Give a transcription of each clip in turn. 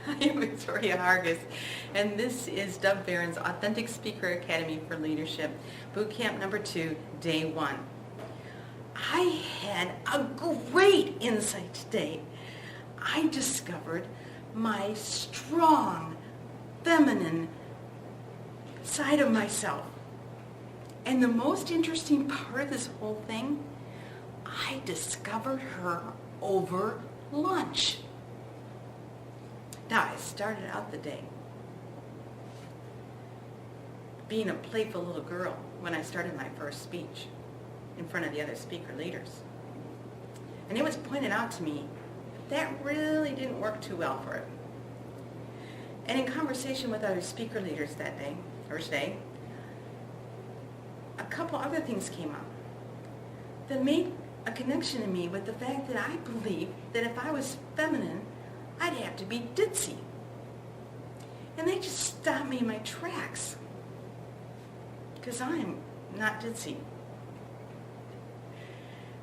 I am Victoria Hargis, and this is Dub Barron's Authentic Speaker Academy for Leadership, Bootcamp number 2, day 1. I had a great insight today. I discovered my strong, feminine side of myself. And the most interesting part of this whole thing, I discovered her over lunch. Now, I started out the day being a playful little girl when I started my first speech in front of the other speaker leaders. And it was pointed out to me that really didn't work too well for it. And in conversation with other speaker leaders that day, first day, a couple other things came up that made a connection in me with the fact that I believe that if I was feminine, I'd have to be ditzy. And they just stopped me in my tracks, because I'm not ditzy.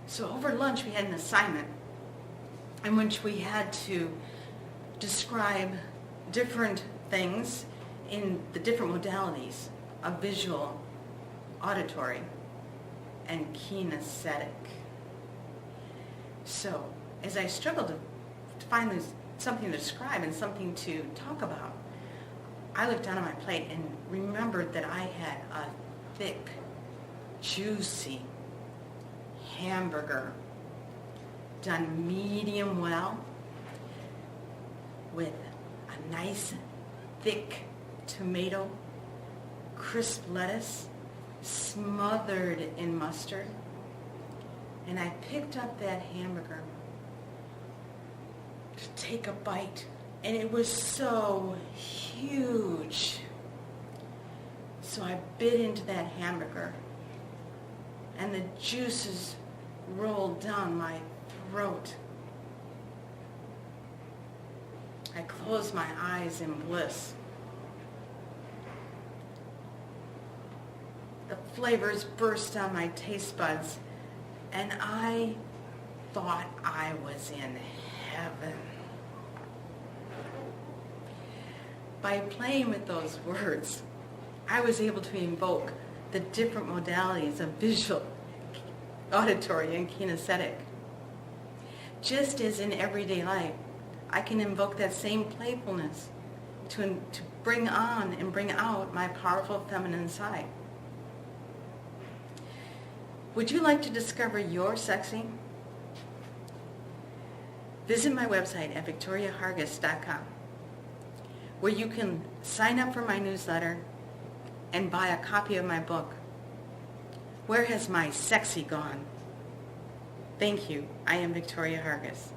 So over lunch we had an assignment in which we had to describe different things in the different modalities of visual, auditory, and kinesthetic. So as I struggled to find something to describe and something to talk about, I looked down at my plate and remembered that I had a thick, juicy hamburger done medium well with a nice, thick tomato, crisp lettuce, smothered in mustard. And I picked up that hamburger to take a bite, and it was so huge. So I bit into that hamburger, and the juices rolled down my throat. I closed my eyes in bliss. The flavors burst on my taste buds, and I thought I was in heaven. By playing with those words, I was able to invoke the different modalities of visual, auditory, and kinesthetic. Just as in everyday life, I can invoke that same playfulness to bring on and bring out my powerful feminine side. Would you like to discover your sexy? Visit my website at victoriahargis.com, where you can sign up for my newsletter and buy a copy of my book, Where Has My Sexy Gone? Thank you. I am Victoria Hargis.